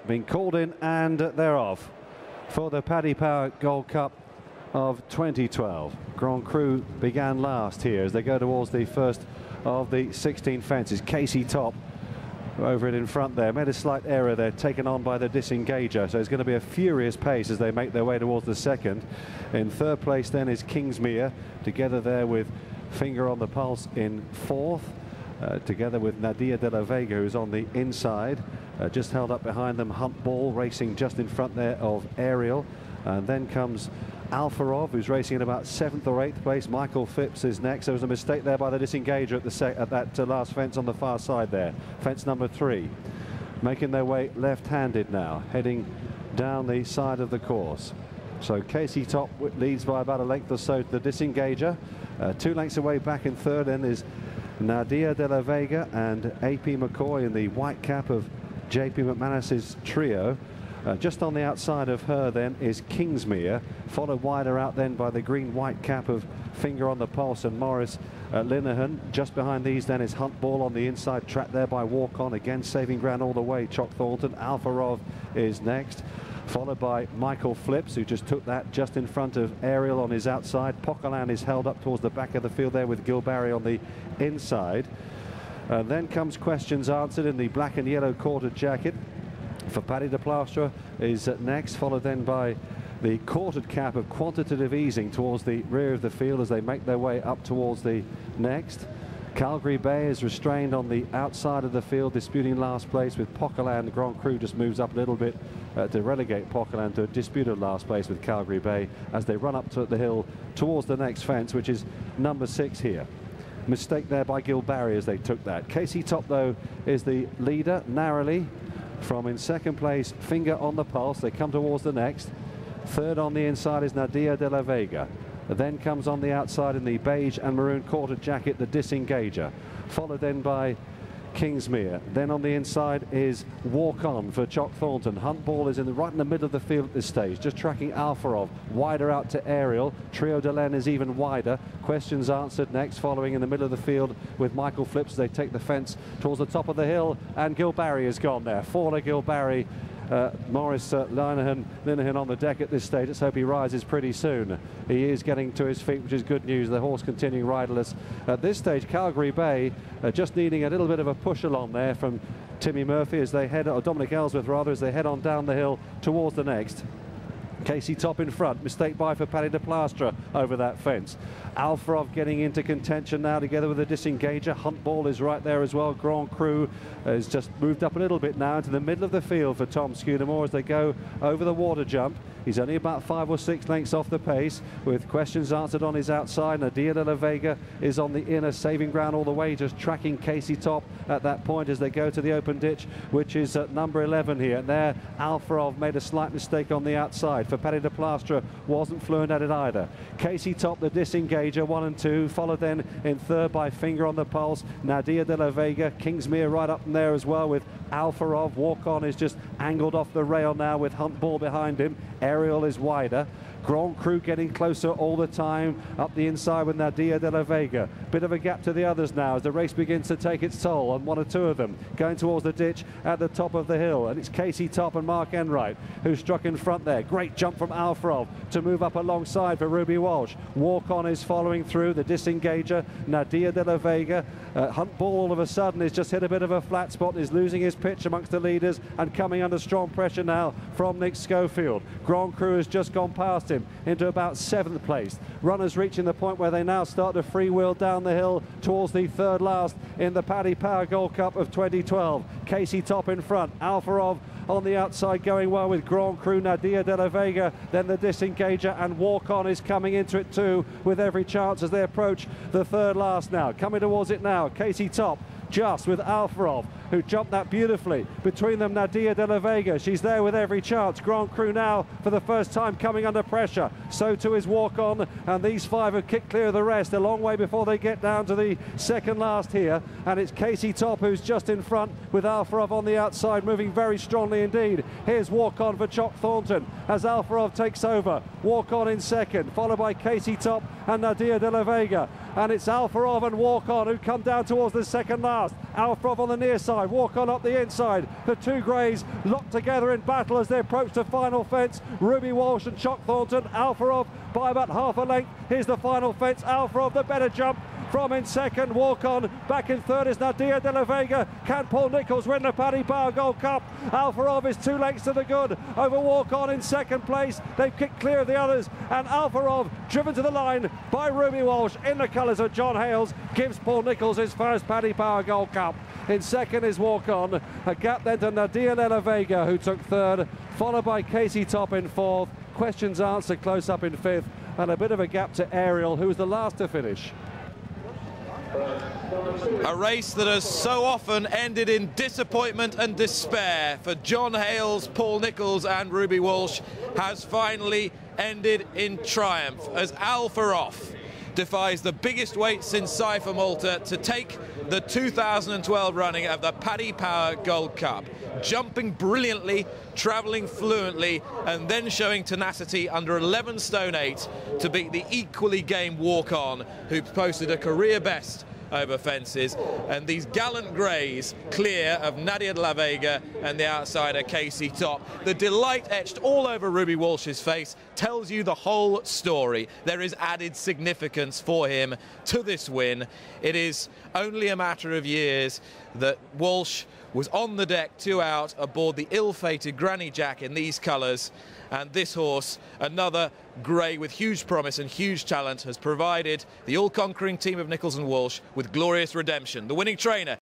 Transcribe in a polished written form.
been called in, and they're off for the Paddy Power Gold Cup of 2012. Grand Cru began last here as they go towards the first of the 16 fences. Casey Top over it in front there, made a slight error there, taken on by the Disengager, so it's going to be a furious pace as they make their way towards the second. In third place then is Kingsmere, together there with Finger on the Pulse in fourth, together with Nadia de la Vega, who's on the inside. Just held up behind them, Hunt Ball racing just in front there of Ariel, and then comes Alfarov, who's racing in about 7th or 8th place. Michael Phipps is next. There was a mistake there by the Disengager at that last fence on the far side there. Fence number 3. Making their way left-handed now, heading down the side of the course. So Casey Top leads by about a length or so to the Disengager. 2 lengths away back in third then is Nadia de la Vega and AP McCoy in the white cap of JP McManus's trio. Just on the outside of her then is Kingsmere, followed wider out then by the green-white cap of Finger on the Pulse and Morris Linehan. Just behind these then is Hunt Ball on the inside track there by Walk On, again saving ground all the way. Chock Thornton. Alfarov is next, followed by Michael Phipps, who just took that just in front of Ariel on his outside. Pocalan is held up towards the back of the field there with Gil Barry on the inside. Then comes Questions Answered in the black and yellow quartered jacket for Paddy de Plastre is next, followed then by the quartered cap of Quantitative Easing towards the rear of the field as they make their way up towards the next. Calgary Bay is restrained on the outside of the field, disputing last place with Pocalan. Grand Cru just moves up a little bit to relegate Pocalan to a disputed last place with Calgary Bay as they run up to the hill towards the next fence, which is number 6 here. Mistake there by Gil Barry as they took that. Casey Top, though, is the leader narrowly. From in second place, Finger on the Pulse. They come towards the next. Third on the inside is Nadia de la Vega. Then comes on the outside in the beige and maroon quartered jacket, the Disengager, followed then by Kingsmere. Then on the inside is Walk On for Chock Thornton. Hunt Ball is right in the middle of the field at this stage, just tracking Alfarov. Wider out to Ariel. Trio de Len is even wider. Questions Answered next, following in the middle of the field with Michael Phipps as they take the fence towards the top of the hill, and Gil Barry is gone there. Faller Gil Barry. Morris Linehan on the deck at this stage. Let's hope he rises pretty soon. He is getting to his feet, which is good news. The horse continuing riderless at this stage. Calgary Bay just needing a little bit of a push along there from Timmy Murphy as they head, or Dominic Ellsworth rather, as they head on down the hill towards the next. Casey Top in front, mistake by for Paddy de Plastre over that fence. Alfarov getting into contention now together with the Disengager. Hunt Ball is right there as well. Grand Cru has just moved up a little bit now into the middle of the field for Tom Scudamore as they go over the water jump. He's only about 5 or 6 lengths off the pace with Questions Answered on his outside. Nadia de la Vega is on the inner, saving ground all the way, just tracking Casey Top at that point as they go to the open ditch, which is at number 11 here. And there, Alfarov made a slight mistake on the outside. For Paddy de Plastre, wasn't fluent at it either. Casey Top, the Disengager, 1 and 2, followed then in third by Finger on the Pulse, Nadia de la Vega. Kingsmere right up in there as well with Alfarov. Walk On is just angled off the rail now with Hunt Ball behind him. Ariel is wider. Grand Cru getting closer all the time up the inside with Nadia de la Vega. Bit of a gap to the others now as the race begins to take its toll on 1 or 2 of them. Going towards the ditch at the top of the hill, and it's Casey Top and Mark Enright who struck in front there. Great jump from Alfarov to move up alongside for Ruby Walsh. Walk On is following through, the Disengager, Nadia de la Vega. Hunt Ball all of a sudden is just hit a bit of a flat spot and is losing his pitch amongst the leaders and coming under strong pressure now from Nick Schofield. Grand Cru has just gone past him into about 7th place. Runners reaching the point where they now start to freewheel down the hill towards the third last in the Paddy Power Gold Cup of 2012. Casey Top in front, Alfarov on the outside going well with Grand Cru, Nadia de la Vega, then the Disengager, and Walk On is coming into it too with every chance as they approach the third last now. Coming towards it now, Casey Top just with Alfarov, who jumped that beautifully. Between them, Nadia de la Vega. She's there with every chance. Grand Cru now, for the first time, coming under pressure. So too is Walk On, and these 5 have kicked clear of the rest a long way before they get down to the second last here. And it's Casey Top who's just in front with Alfarov on the outside, moving very strongly indeed. Here's Walk On for Chock Thornton as Alfarov takes over. Walk On in second, followed by Casey Top and Nadia de la Vega. And it's Alfarov and Walk On who come down towards the second last. Alfrov on the near side, Walk On up the inside. The two greys locked together in battle as they approach the final fence. Ruby Walsh and Chock Thornton. Alfrov by about half a length. Here's the final fence. Alfrov the better jump from in second. Walk On back in third is Nadia de la Vega. Can Paul Nicholls win the Paddy Power Gold Cup? Alfrov is 2 lengths to the good over Walk On in second place. They've kicked clear of the others, and Alfrov driven to the line by Ruby Walsh in the colours of John Hales gives Paul Nicholls his first Paddy Power Gold Cup. In second is Walk On. A gap then to Nadia de la Vega, who took third, followed by Casey Top in fourth. Questions answered close up in fifth, and a bit of a gap to Ariel, who was the last to finish. A race that has so often ended in disappointment and despair for John Hales, Paul Nicholls and Ruby Walsh has finally ended in triumph as Alfrov defies the biggest weight since Cypher Malta to take the 2012 running of the Paddy Power Gold Cup, jumping brilliantly, travelling fluently, and then showing tenacity under 11 stone 8 to beat the equally game Walk On, who posted a career best over fences, and these gallant greys clear of Nadia de la Vega and the outsider Casey Top. The delight etched all over Ruby Walsh's face tells you the whole story. There is added significance for him to this win. It is only a matter of years that Walsh was on the deck 2 out aboard the ill-fated Granny Jack in these colours, and this horse, another grey with huge promise and huge talent, has provided the all-conquering team of Nicholls and Walsh with glorious redemption. The winning trainer